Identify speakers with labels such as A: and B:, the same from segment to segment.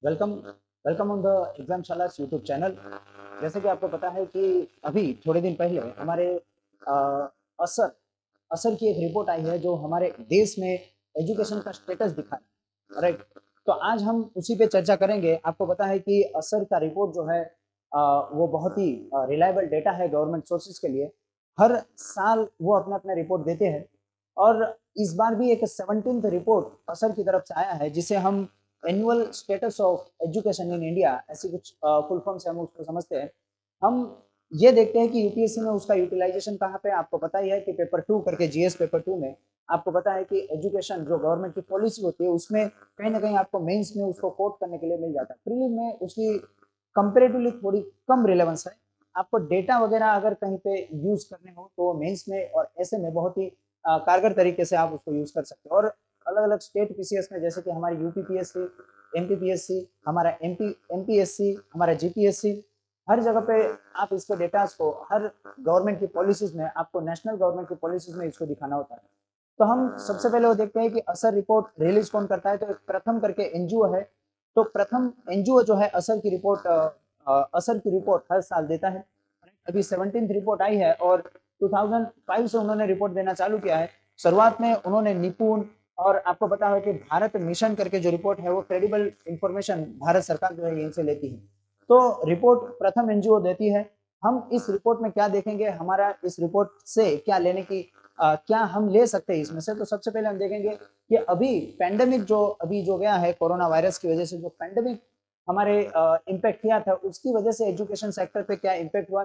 A: Welcome welcome on the exam शाला YouTube channel. जैसे कि आपको पता है कि अभी थोड़े दिन पहले हमारे अ, असर असर की एक रिपोर्ट आई है जो हमारे देश में एजुकेशन का स्टेटस दिखाए। राइट। तो आज हम उसी पे चर्चा करेंगे। आपको पता है कि असर का रिपोर्ट जो है वो बहुत ही रिलायबल डेटा है गवर्नमेंट सोर्सेज के लिए। हर साल वो अपना अपना रिपोर्ट देते हैं और इस बार भी एक 17th रिपोर्ट असर की तरफ से आया है जिसे हम annual status of education in India, ऐसी कुछ फुल फॉर्म से हम उसको समझते हैं। हम ये देखते हैं कि यूपीएससी में उसका यूटिलाइजेशन कहाँ पे। आपको पता ही है कि पेपर 2 करके जीएस पेपर 2 में आपको पता है कि एजुकेशन जो गवर्नमेंट की पॉलिसी होती है उसमें कहीं ना कहीं आपको मेंस में उसको कोट करने के लिए मिल जाता है। प्रीलिम में उसकी कंपेरेटिवली थोड़ी कम रिलेवेंस है। आपको डेटा वगैरह अगर कहीं पे यूज करने हो तो मेंस में और ऐसे में बहुत ही कारगर तरीके से आप उसको यूज कर सकते हो। और अलग अलग स्टेट पीसीएस में जैसे कि हमारी यूपीपीएससी, एमपीपीएससी, हमारा एमपीएससी, हमारा जीपीएससी, हर जगह पे आप इसके डेटास को हर गवर्नमेंट की पॉलिसीज में, आपको नेशनल गवर्नमेंट की पॉलिसीज में इसको दिखाना होता है। तो हम सबसे पहले वो देखते हैं कि असर रिपोर्ट रिलीज कौन करता है। तो एक प्रथम करके एनजीओ है। तो प्रथम एनजीओ जो है असर की रिपोर्ट असर की रिपोर्ट हर साल देता है। अभी 17th रिपोर्ट आई है और 2005 से उन्होंने रिपोर्ट देना चालू किया है। शुरुआत में उन्होंने निपुण और आपको पता है कि भारत मिशन करके जो रिपोर्ट है वो क्रेडिबल इंफॉर्मेशन भारत सरकार जो है इनसे लेती है। तो रिपोर्ट प्रथम एनजीओ देती है। हम इस रिपोर्ट में क्या देखेंगे, हमारा इस रिपोर्ट से क्या लेने की क्या हम ले सकते हैं इसमें से। तो सबसे पहले हम देखेंगे कि अभी पैंडेमिक जो अभी जो गया है कोरोना वायरस की वजह से, जो पैंडेमिक हमारे इम्पैक्ट किया था उसकी वजह से एजुकेशन सेक्टर पे क्या इम्पैक्ट हुआ।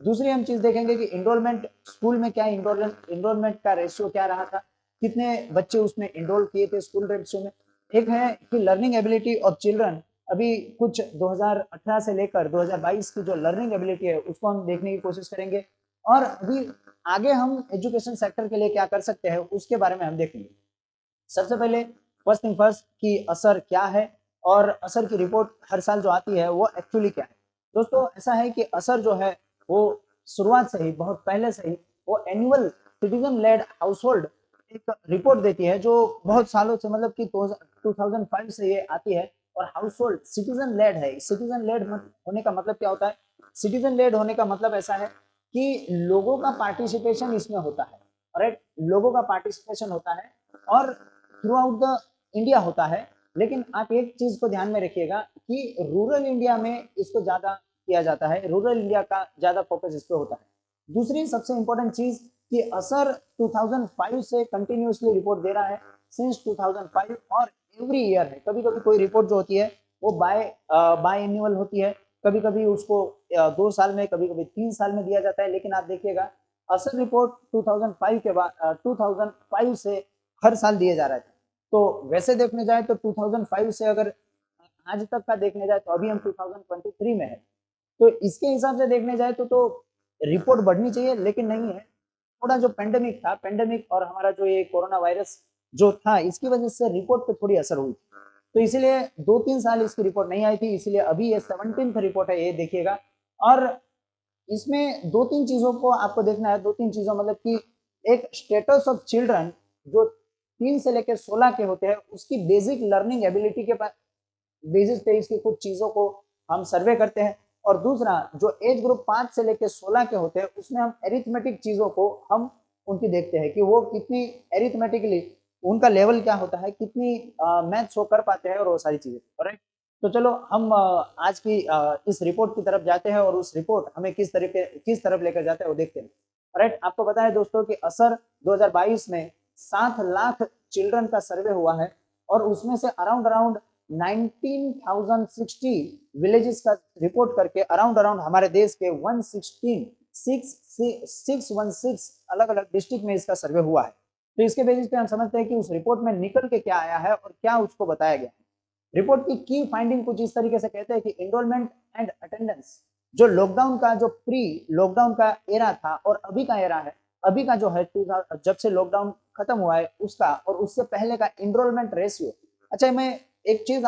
A: दूसरी हम चीज देखेंगे कि इनरोलमेंट स्कूल में क्या इनरोलमेंट का रेशियो क्या रहा था, कितने बच्चे उसमें इनरोल किए थे स्कूल रेशियो में। एक है कि लर्निंग एबिलिटी ऑफ चिल्ड्रन। अभी कुछ 2018 से लेकर 2022 की जो लर्निंग एबिलिटी है उसको हम देखने की कोशिश करेंगे। और अभी आगे हम एजुकेशन सेक्टर के लिए क्या कर सकते हैं उसके बारे में हम देखेंगे। सबसे पहले फर्स्ट थिंग फर्स्ट कि असर क्या है और असर की रिपोर्ट हर साल जो आती है वो एक्चुअली क्या है। दोस्तों ऐसा है कि असर जो है वो शुरुआत से ही, बहुत पहले से ही, वो एनुअल सिटीजन लेड हाउसहोल्ड एक रिपोर्ट देती है जो बहुत सालों से, मतलब कि 2005 से ये आती है। और हाउसहोल्ड सिटीजन लेड है। सिटीजन लेड होने का मतलब क्या होता है? सिटीजन लेड होने का मतलब ऐसा है कि लोगों का पार्टिसिपेशन इसमें होता है। राइट, लोगों का पार्टिसिपेशन होता है और थ्रू आउट द इंडिया होता है। लेकिन आप एक चीज को ध्यान में रखिएगा कि रूरल इंडिया में इसको ज्यादा किया जाता है, रूरल इंडिया का ज्यादा फोकस इस पे होता है। दूसरी सबसे इंपॉर्टेंट चीज कि असर 2005 से कंटिन्यूसली रिपोर्ट दे रहा है, सिंस 2005। और एवरी ईयर है, कभी कभी कोई रिपोर्ट जो होती है वो बाय एन्युअल होती है, कभी कभी उसको 2 साल में, कभी कभी 3 साल में दिया जाता है। लेकिन आप देखिएगा असर रिपोर्ट 2005 के बाद 2005 से हर साल दिए जा रहे थे। तो वैसे देखने जाए तो 2005 से अगर आज तक का देखने जाए तो अभी हम 2023 में है। तो इसके हिसाब से देखने जाए तो रिपोर्ट बढ़नी चाहिए, लेकिन नहीं है। थोड़ा जो पेंडेमिक था, पेंडेमिक और हमारा जो ये कोरोना वायरस जो था, इसकी वजह से रिपोर्ट पे थोड़ी असर हुई। तो इसीलिए 2-3 साल इसकी रिपोर्ट नहीं आई थी, इसलिए अभी ये 17th रिपोर्ट है, ये देखिएगा। और इसमें दो तीन चीजों को आपको देखना है। दो तीन चीजों मतलब कि एक स्टेटस ऑफ चिल्ड्रन जो 3 से लेकर 16 के होते हैं, उसकी बेसिक लर्निंग एबिलिटी के बेसिस पे इसकी कुछ चीजों को हम सर्वे करते हैं। और दूसरा जो एज ग्रुप 5 से लेकर 16 के होते हैं उसमें हम एरिथमेटिक चीजों को हम उनकी देखते हैं कि वो कितनी एरिथमेटिकली उनका लेवल क्या होता है, कितनी मैथ्स वो कर पाते हैं और वो सारी चीजें। राइट। तो चलो हम आज की इस रिपोर्ट की तरफ जाते हैं और उस रिपोर्ट हमें किस तरफ लेकर जाता है वो देखते हैं। राइट। आपको पता है दोस्तों कि असर 2022 में 7 लाख चिल्ड्रन का सर्वे हुआ है और उसमें से अराउंड अराउंड 19,060 विलेजेस का रिपोर्ट करके अराउंड अराउंड हमारे देश के 616 अलग अलग डिस्ट्रिक्ट में इसका सर्वे हुआ है। तो इसके बेसिस पे हम समझते हैं कि उस रिपोर्ट में निकल के क्या आया है और क्या उसको बताया गया है। रिपोर्ट की फाइंडिंग कुछ इस तरीके से कहते हैं कि एनरोलमेंट एंड अटेंडेंस, जो लॉकडाउन का, जो प्री लॉकडाउन का एरा था और अभी का एरा है, अभी का जो है जब से लॉकडाउन खत्म हुआ है उसका और उससे पहले का इनरोलमेंट रेशियो। अच्छा, मैं एक चीज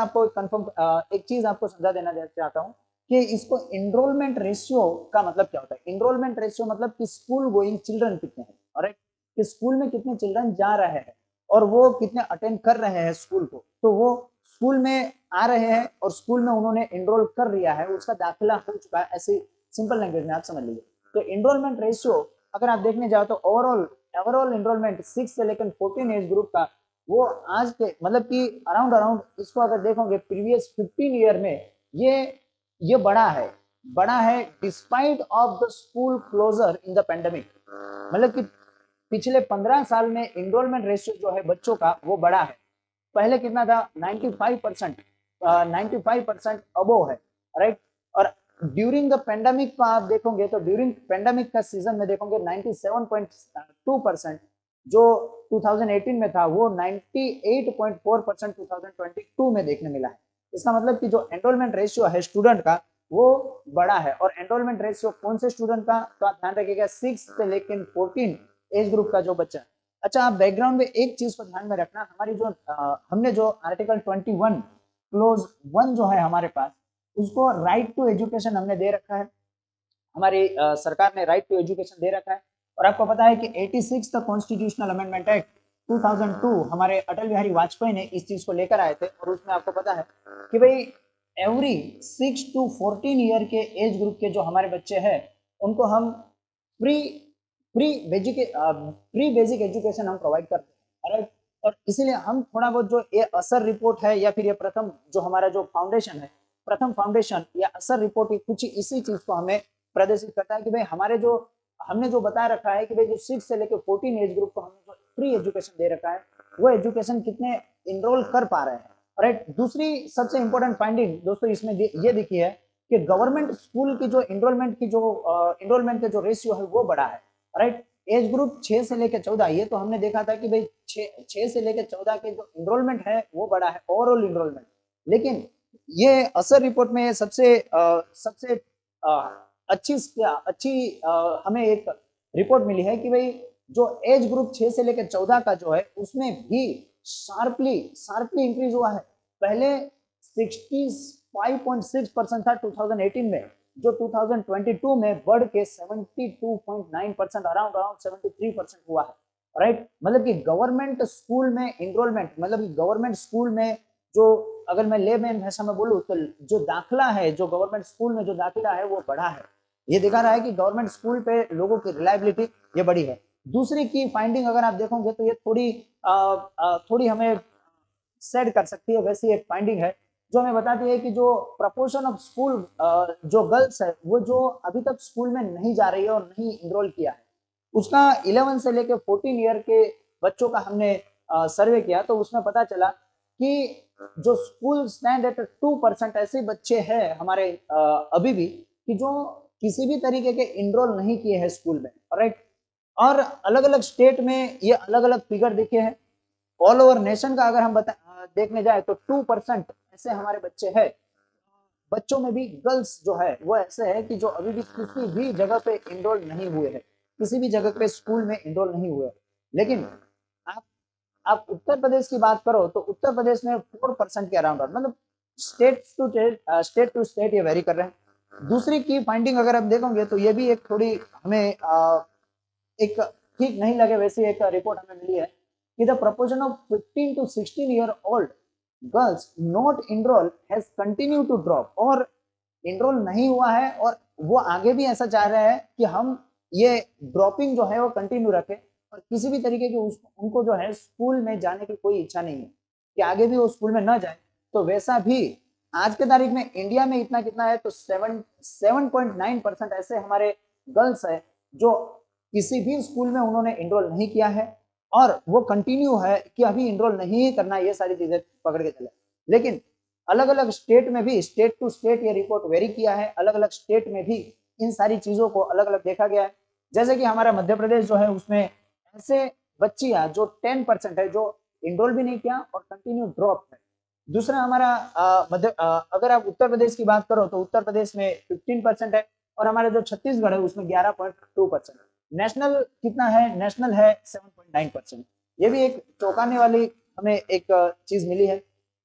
A: आपको समझा देना चाहता हूँ कि इसको इनरोलमेंट रेशियो का मतलब क्या होता है। इनरोलमेंट रेशियो मतलब कि स्कूल गोइंग चिल्ड्रन कितने हैं, और कि स्कूल में कितने चिल्ड्रन जा रहे हैं और वो कितने अटेंड कर रहे हैं स्कूल को। तो वो स्कूल में आ रहे हैं और स्कूल में उन्होंने एनरोल कर लिया है, उसका दाखिला हो चुका है, ऐसे सिंपल लैंग्वेज में आप समझ लीजिए। तो एनरोलमेंट रेशियो अगर आप देखने जाओ तो ओवरऑल एनरोलमेंट 6 से लेकर 14 एज ग्रुप का वो आज के मतलब कि अराउंड इसको अगर देखोगे प्रीवियस 15 ईयर में ये बड़ा है despite of the school closure in the pandemic. मतलब कि पिछले 15 साल में एनरोलमेंट रेशियो जो है बच्चों का वो बड़ा है। पहले कितना था 95%, 95% अबोव है, राइट। और ड्यूरिंग द पेंडेमिक का आप देखोगे तो ड्यूरिंग पेंडेमिक का सीजन में देखोगे 97.2% जो 2018 में था वो 98.4% 2022 में देखने मिला है। इसका मतलब कि जो एनरोलमेंट रेशियो है स्टूडेंट का वो बड़ा है। और एनरोलमेंट रेशियो कौन से स्टूडेंट का, तो आप ध्यान रखिएगा 6 से लेकर 14 एज ग्रुप का जो बच्चा। अच्छा, आप बैकग्राउंड में एक चीज को ध्यान में रखना, हमारी जो हमने जो आर्टिकल 21 क्लोज 1 जो है हमारे पास, उसको राइट टू एजुकेशन हमने दे रखा है, हमारी सरकार ने राइट टू एजुकेशन दे रखा है। और आपको पता है कि 86 द कॉन्स्टिट्यूशनल अमेंडमेंट एक्ट 2002 हमारे अटल बिहारी वाजपेयी ने इस चीज को लेकर आए थे। और उसमें आपको पता है कि भाई एवरी 6 to 14 ईयर के एज ग्रुप के जो हमारे बच्चे हैं उनको हम फ्री बेसिक एजुकेशन हम प्रोवाइड करते हैं, राइट। और इसीलिए हम थोड़ा बहुत जो ये असर रिपोर्ट है या फिर ये प्रथम जो हमारा जो फाउंडेशन है, प्रथम फाउंडेशन या असर रिपोर्ट कुछ इसी चीज को हमें प्रदर्शित करता है कि भाई हमारे जो हमने जो बता रखा है कि भाई जो 6 से लेकर 14 एज ग्रुप को हमने जो फ्री एजुकेशन दे रखा है वो एजुकेशन कितने इनरोल कर पा रहे हैं, राइट। दूसरी सबसे इंपॉर्टेंट फाइंडिंग दोस्तों इसमें ये दिखी है कि गवर्नमेंट स्कूल की जो इनरोलमेंट के जो रेशियो है वो बड़ा है, राइट। एज ग्रुप 6 से लेकर 14, ये तो हमने देखा था कि भाई 6 से लेकर 14 के जो इनरोलमेंट है वो बड़ा है, ओवरऑल इनरोलमेंट। लेकिन ये असर रिपोर्ट में सबसे अच्छी हमें एक रिपोर्ट मिली है कि भाई जो एज ग्रुप 6 से लेकर 14 का जो है उसमें भी शार्पली इंक्रीज हुआ है। पहले 65.6% था 2018 में, जो 2022 में बढ़ के 72.9% अराउंड 73% हुआ है, राइट। मतलब कि गवर्नमेंट स्कूल में इनरोलमेंट, मतलब कि गवर्नमेंट स्कूल में जो, अगर मैं लेमैन भाषा में बोलूँ तो जो दाखिला है, जो गवर्नमेंट स्कूल में जो दाखिला है वो बढ़ा है। ये दिखा रहा है कि गवर्नमेंट स्कूल पे लोगों की रिलायबिलिटी ये बढ़ी है। दूसरी की फाइंडिंग अगर आप देखोगे तो ये थोड़ी हमें सेट कर सकती है, वैसी एक फाइंडिंग है जो हमें बताती है कि जो प्रपोर्शन ऑफ स्कूल जो गर्ल्स है वो जो अभी तक स्कूल में नहीं जा रही है और नहीं इनरोल किया है, उसका 11 से लेकर 14 ईयर के बच्चों का हमने सर्वे किया तो उसमें पता चला कि जो स्कूल स्टैंड एट 2% ऐसे बच्चे हैं हमारे अभी भी कि जो किसी भी तरीके के इनरोल नहीं किए हैं स्कूल में, राइट। और अलग अलग स्टेट में ये अलग अलग फिगर दिखे हैं। ऑल ओवर नेशन का अगर हम देखने जाए तो 2% ऐसे हमारे बच्चे हैं। बच्चों में भी गर्ल्स जो है वो ऐसे है कि जो अभी भी किसी भी जगह पे इनरोल नहीं हुए हैं, किसी भी जगह पे स्कूल में इनरोल नहीं हुए। लेकिन आप आप उत्तर प्रदेश की बात करो तो उत्तर प्रदेश में 4% के अराउंड, मतलब स्टेट टू स्टेट ये वेरी कर रहे हैं। दूसरी की फाइंडिंग अगर आप देखोगे तो ये भी एक थोड़ी हमें एक ठीक नहीं लगे वैसी एक रिपोर्ट हमें मिली है कि the proportion of 15 to 16 year old girls not enrol has continue to drop, और इनरोल नहीं हुआ है और वो आगे भी ऐसा चाह रहे हैं कि हम ये ड्रॉपिंग जो है वो कंटिन्यू रखें और किसी भी तरीके की उनको जो है स्कूल में जाने की कोई इच्छा नहीं है कि आगे भी वो स्कूल में न जाए। तो वैसा भी आज के तारीख में इंडिया में इतना कितना है तो 7.9% ऐसे हमारे गर्ल्स है जो किसी भी स्कूल में उन्होंने इनरोल नहीं किया है और वो कंटिन्यू है कि अभी इनरोल नहीं करना, ये सारी चीजें पकड़ के चले। लेकिन अलग अलग स्टेट में भी स्टेट टू स्टेट ये रिपोर्ट वेरी किया है, अलग अलग स्टेट में भी इन सारी चीजों को अलग अलग देखा गया है। जैसे कि हमारा मध्य प्रदेश जो है उसमें ऐसे बच्चियां जो 10% है जो इनरोल भी नहीं किया और कंटिन्यू ड्रॉप है। दूसरा हमारा अगर आप उत्तर प्रदेश की बात करो तो उत्तर प्रदेश में 15% है और हमारे जो छत्तीसगढ़ है उसमें 11.2%। नेशनल कितना है, नेशनल है 7.9%। ये भी एक चौंकाने वाली हमें एक चीज मिली है।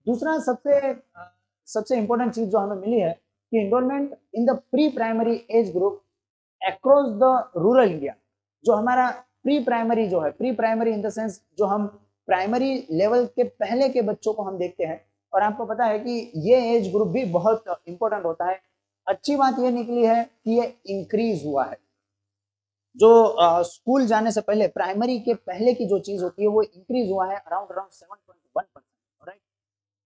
A: दूसरा सबसे इंपॉर्टेंट चीज जो हमें मिली है कि enrolment in the pre primary age group across the rural India, जो हमारा प्री प्राइमरी जो है, pre primary in the sense जो हम प्राइमरी लेवल के पहले के बच्चों को हम देखते हैं और आपको पता है कि ये एज ग्रुप भी बहुत इंपॉर्टेंट होता है। अच्छी बात ये निकली है कि ये इंक्रीज हुआ है। जो स्कूल जाने से पहले प्राइमरी के पहले की जो चीज होती है वो इंक्रीज हुआ है अराउंड अराउंड 7.1%, राइट।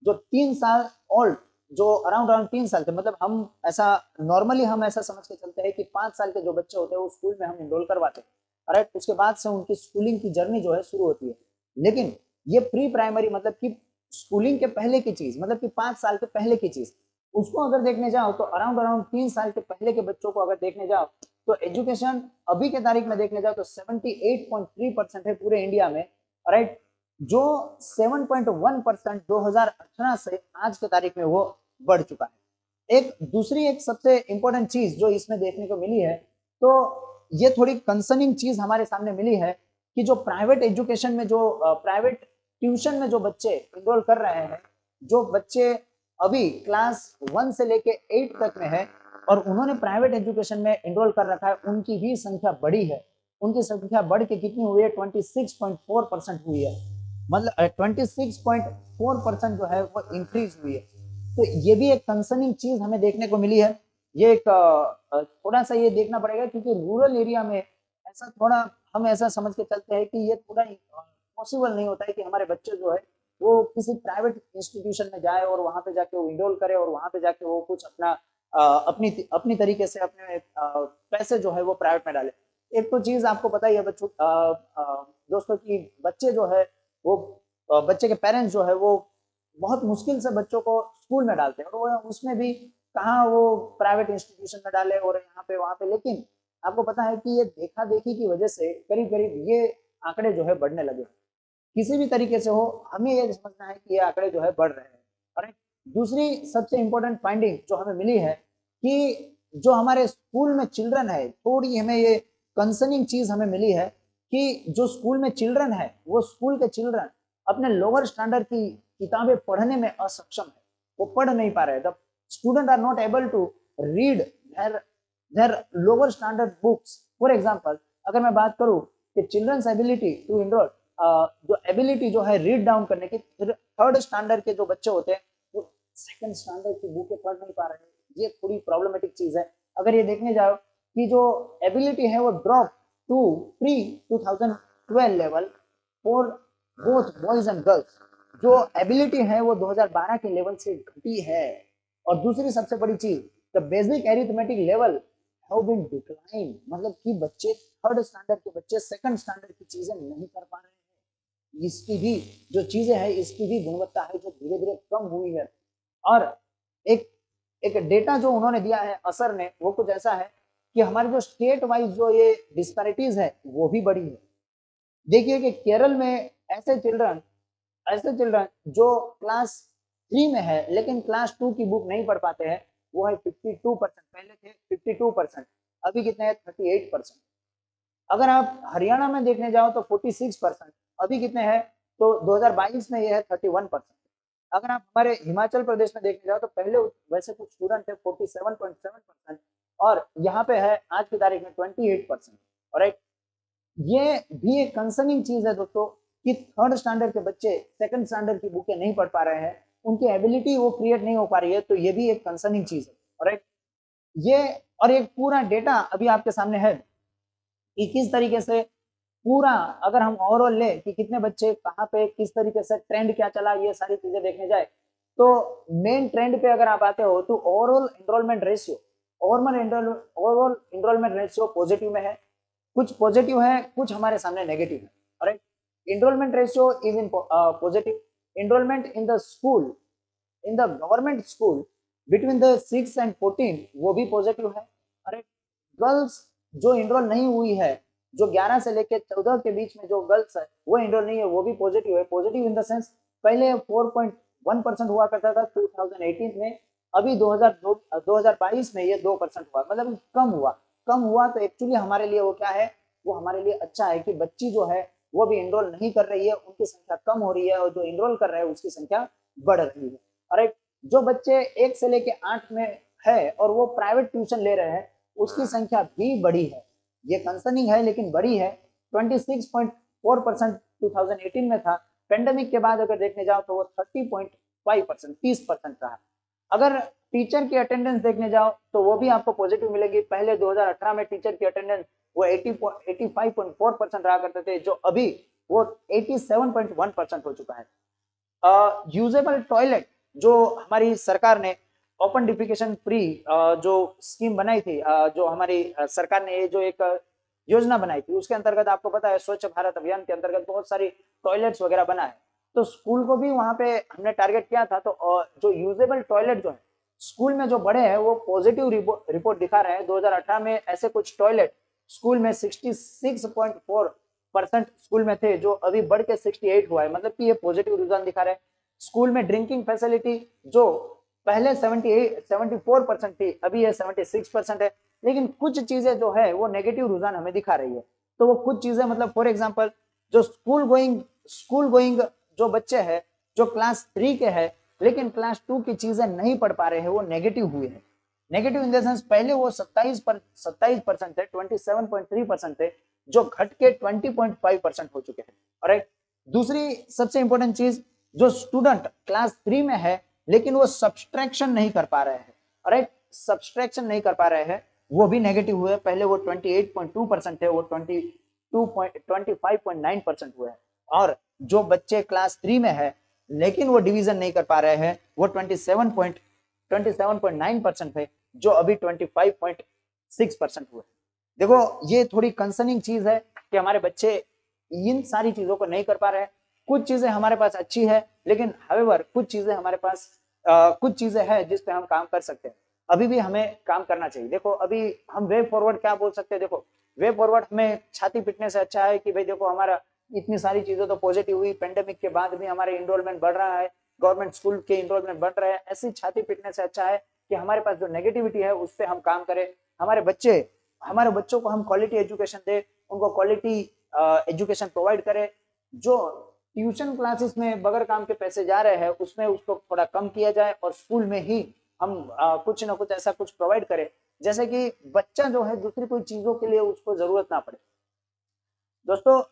A: जो 3 साल ओल्ड, जो अराउंड अराउंड 3 साल थे, मतलब हम ऐसा नॉर्मली हम ऐसा समझ के चलते हैं कि 5 साल के जो बच्चे होते हैं वो स्कूल में हम इनरोल करवाते हैं, राइट। उसके बाद से उनकी स्कूलिंग की जर्नी जो है शुरू होती है। लेकिन ये प्री प्राइमरी मतलब कि स्कूलिंग के पहले की चीज, मतलब कि 5 साल के पहले की चीज, उसको अगर देखने जाओ तो अराउंड अराउंड 3 साल के पहले के बच्चों को अगर देखने जाओ तो एजुकेशन अभी के तारीख में देखने जाओ तो 78.3% है पूरे इंडिया में, राइट। जो 7.1% 2018 से आज के तारीख में वो बढ़ चुका है। एक दूसरी एक सबसे इंपॉर्टेंट चीज जो इसमें देखने को मिली है, तो ये थोड़ी कंसर्निंग चीज हमारे सामने मिली है कि जो प्राइवेट एजुकेशन में, जो प्राइवेट ट्यूशन में जो बच्चे इनरोल कर रहे हैं, जो बच्चे अभी क्लास 1 से लेके 8 तक में है और उन्होंने प्राइवेट एजुकेशन में इनरोल कर रखा है, उनकी भी संख्या बढ़ी है। उनकी संख्या बढ़ के कितनी हुई है? 26.4% हुई है। मतलब 26.4% जो है वो इंक्रीज हुई है। तो ये भी एक कंसर्निंग चीज हमें देखने को मिली है। ये एक थोड़ा सा ये देखना पड़ेगा क्योंकि रूरल एरिया में ऐसा थोड़ा हम ऐसा समझ के चलते हैं कि ये थोड़ा पॉसिबल नहीं होता है कि हमारे बच्चे जो है वो किसी प्राइवेट इंस्टीट्यूशन में जाए और वहां पे जाके वो इनरोल करे और वहां पे जाके वो कुछ अपना अपनी अपनी तरीके से अपने पैसे जो है वो प्राइवेट में डाले। एक तो चीज आपको पता ही है बच्चों, दोस्तों, की बच्चे जो है वो बच्चे के पेरेंट्स जो है वो बहुत मुश्किल से बच्चों को स्कूल में डालते हैं और वो उसमें भी कहाँ वो प्राइवेट इंस्टीट्यूशन में डाले और यहाँ पे वहां पे। लेकिन आपको पता है कि ये देखा देखी की वजह से करीब करीब ये आंकड़े जो है बढ़ने लगे। किसी भी तरीके से हो, हमें ये समझना है कि ये आंकड़े जो है बढ़ रहे हैं। और दूसरी सबसे इंपॉर्टेंट फाइंडिंग जो हमें मिली है कि जो हमारे स्कूल में चिल्ड्रन है, थोड़ी हमें ये कंसर्निंग चीज हमें मिली है कि जो स्कूल में चिल्ड्रन है वो स्कूल के चिल्ड्रन अपने लोअर स्टैंडर्ड की किताबें पढ़ने में असक्षम है। वो पढ़ नहीं पा रहे। The student are not able to read their lower standard books. For example, अगर मैं बात करूं कि चिल्ड्रंस एबिलिटी टू इनरोल, जो एबिलिटी जो है रीड डाउन करने की, थर्ड स्टैंडर्ड के जो बच्चे होते हैं वो सेकंड स्टैंडर्ड की बुकें पढ़ नहीं पा रहे हैं। ये थोड़ी प्रॉब्लमेटिक चीज है। अगर ये देखने जाओ कि जो एबिलिटी है वो drop to pre 2012 level for both boys and girls. जो एबिलिटी है वो 2012 के लेवल से घटी है। और दूसरी सबसे बड़ी चीज, the basic arithmetic level have been decline, मतलब कि बच्चे थर्ड स्टैंडर्ड के बच्चे सेकंड स्टैंडर्ड की चीजें नहीं कर पा रहे हैं। इसकी भी जो चीजें हैं इसकी भी गुणवत्ता है जो धीरे धीरे कम हुई है। और एक एक डेटा जो उन्होंने दिया है असर ने, वो कुछ ऐसा है कि हमारे जो स्टेट वाइज जो ये डिस्पैरिटीज है वो भी बढ़ी है। देखिए कि केरल में ऐसे चिल्ड्रन जो क्लास 3 में है लेकिन क्लास 2 की बुक नहीं पढ़ पाते हैं, वो है 52%। पहले थे 52%, अभी कितने हैं? 38%। अगर आप हरियाणा में देखने जाओ तो 46%, अभी कितने हैं? तो 2022 में ये है 31%। अगर आप हमारे हिमाचल प्रदेश में देखने जाओ तो पहले वैसे कुछ स्टूडेंट थे 47.7% और यहाँ पे है आज की तारीख में 28%। और ये भी एक कंसर्निंग चीज है दोस्तों कि थर्ड स्टैंडर्ड के बच्चे सेकंड स्टैंडर्ड की बुकें नहीं पढ़ पा रहे हैं, उनकी एबिलिटी वो क्रिएट नहीं हो पा रही है। तो ये भी एक कंसर्निंग चीज है। और ये और एक पूरा डेटा अभी आपके सामने है कि किस तरीके से पूरा, अगर हम ओवरऑल ले कि कितने बच्चे कहाँ पे किस तरीके से ट्रेंड क्या चला, ये सारी चीजें देखने जाए तो मेन ट्रेंड पे अगर आप आते हो तो ओवरऑल एनरोलमेंट रेशियो पॉजिटिव में है। कुछ पॉजिटिव है, कुछ हमारे सामने नेगेटिव है। Right, enrolment ratio is in positive. Enrolment in the school, in the government school between the 6 and 14 वो भी पॉजिटिव है। अरे गर्ल्स जो इनरोल नहीं हुई है, जो 11 से लेकर 14 के बीच में जो गर्ल्स है वो इनरोल नहीं है, वो भी पॉजिटिव है। पॉजिटिव इन द सेंस पहले 4.1% हुआ करता था 2018 में, अभी 2022 में ये 2% हुआ, मतलब कम हुआ। तो एक्चुअली हमारे लिए वो क्या है, वो हमारे लिए अच्छा है कि बच्ची जो है वो भी इनरोल नहीं कर रही है, उनकी संख्या कम हो रही है और जो इनरोल कर रहे हैं उसकी संख्या बढ़ रही है। और जो बच्चे 1 से लेके 8 में है और वो प्राइवेट ट्यूशन ले रहे हैं उसकी संख्या भी बढ़ी है। ये कंसर्निंग है लेकिन बढ़ी है। 26.4% 2018 में था, पेंडेमिक के बाद अगर देखने जाओ तो वो 30% 30% रहा। अगर टीचर की अटेंडेंस देखने जाओ तो वो भी आपको पॉजिटिव मिलेगी। पहले 2018 में टीचर की अटेंडेंस वो 85.4% रहा करते थे, जो अभी वो 87.1% हो चुका है। यूजेबल टॉयलेट जो हमारी सरकार ने ओपन डिफिकेशन फ्री जो स्कीम बनाई थी, जो हमारी सरकार ने ये जो एक योजना बनाई थी, उसके अंतर्गत आपको पता है स्वच्छ भारत अभियान के अंतर्गत बहुत सारी टॉयलेट्स वगैरह बनाए, तो स्कूल को भी वहां पे हमने टारगेट किया था। तो जो यूजेबल टॉयलेट जो है स्कूल में जो बड़े हैं वो पॉजिटिव रिपोर्ट दिखा रहे हैं। 2018 में ऐसे कुछ टॉयलेट स्कूल में 66.4% स्कूल में थे, जो अभी बढ़ के 68 हुआ है, मतलब कि ये पॉजिटिव रुझान दिखा रहे हैं। स्कूल में ड्रिंकिंग फैसिलिटी जो पहले 74% थी, अभी ये 76% है। लेकिन कुछ चीजें जो है वो नेगेटिव रुझान हमें दिखा रही है। तो वो कुछ चीजें मतलब फॉर एग्जांपल जो स्कूल गोइंग जो बच्चे हैं जो क्लास 3 के हैं लेकिन क्लास 2 की चीजें नहीं पढ़ पा रहे हैं, वो नेगेटिव हुए हैं। नेगेटिव इन द सेंस पहले वो 27% थे, 27.3% थे, जो घट के 20.5% हो चुके हैं। ऑलराइट, दूसरी सबसे इंपॉर्टेंट चीज, जो स्टूडेंट क्लास 3 में है लेकिन वो सब्सट्रैक्शन नहीं कर पा रहे हैं, ऑलराइट, सब्सट्रैक्शन नहीं कर पा रहे हैं, वो भी नेगेटिव हुए। पहले वो 28.2% थे, वो 25.9% हुए हैं। और जो बच्चे क्लास 3 में है लेकिन वो डिवीजन नहीं कर पा रहे हैं, वो 27.9% थे, जो अभी 25.6% हुए। देखो ये थोड़ी कंसर्निंग चीज है कि हमारे बच्चे इन सारी चीजों को नहीं कर पा रहे हैं। कुछ चीजें हमारे पास अच्छी है, लेकिन हाउएवर कुछ चीजें हमारे पास कुछ चीजें हैं जिस पे हम काम कर सकते हैं। अभी भी हमें काम करना चाहिए। देखो अभी हम वे फॉरवर्ड क्या बोल सकते हैं, देखो वे फॉरवर्ड हमें छाती पीटने से अच्छा है कि भाई देखो हमारा इतनी सारी चीजें तो पॉजिटिव हुई, पेंडेमिक के बाद भी हमारे इनरोलमेंट बढ़ रहा है, गवर्नमेंट स्कूल के इनरोलमेंट बढ़ रहे हैं। ऐसी छाती पीटने से अच्छा है कि हमारे पास जो नेगेटिविटी है उस पर हम काम करें। हमारे बच्चों को हम क्वालिटी एजुकेशन दे, उनको क्वालिटी एजुकेशन प्रोवाइड करें। जो ट्यूशन क्लासेस में बगैर काम के पैसे जा रहे हैं उसमें उसको थोड़ा कम किया जाए और स्कूल में ही हम कुछ ना कुछ ऐसा कुछ प्रोवाइड करें जैसे कि बच्चा जो है दूसरी कोई चीजों के लिए उसको जरूरत ना पड़े। दोस्तों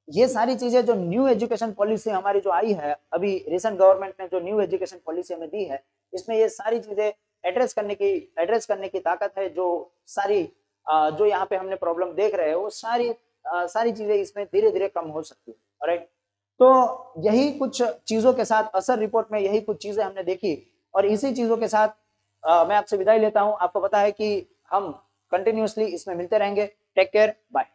A: ये सारी चीजें जो न्यू एजुकेशन पॉलिसी हमारी जो आई है, अभी रिसेंट गवर्नमेंट ने जो न्यू एजुकेशन पॉलिसी हमें दी है, इसमें ये सारी चीजें एड्रेस करने की ताकत है। जो सारी जो यहाँ पे हमने प्रॉब्लम देख रहे हैं वो सारी चीजें इसमें धीरे धीरे कम हो सकती है। ऑलराइट, तो यही कुछ चीजों के साथ असर रिपोर्ट में यही कुछ चीजें हमने देखी, और इसी चीजों के साथ मैं आपसे विदाई लेता हूं। आपको पता है कि हम कंटिन्यूअसली इसमें मिलते रहेंगे। Take care, bye.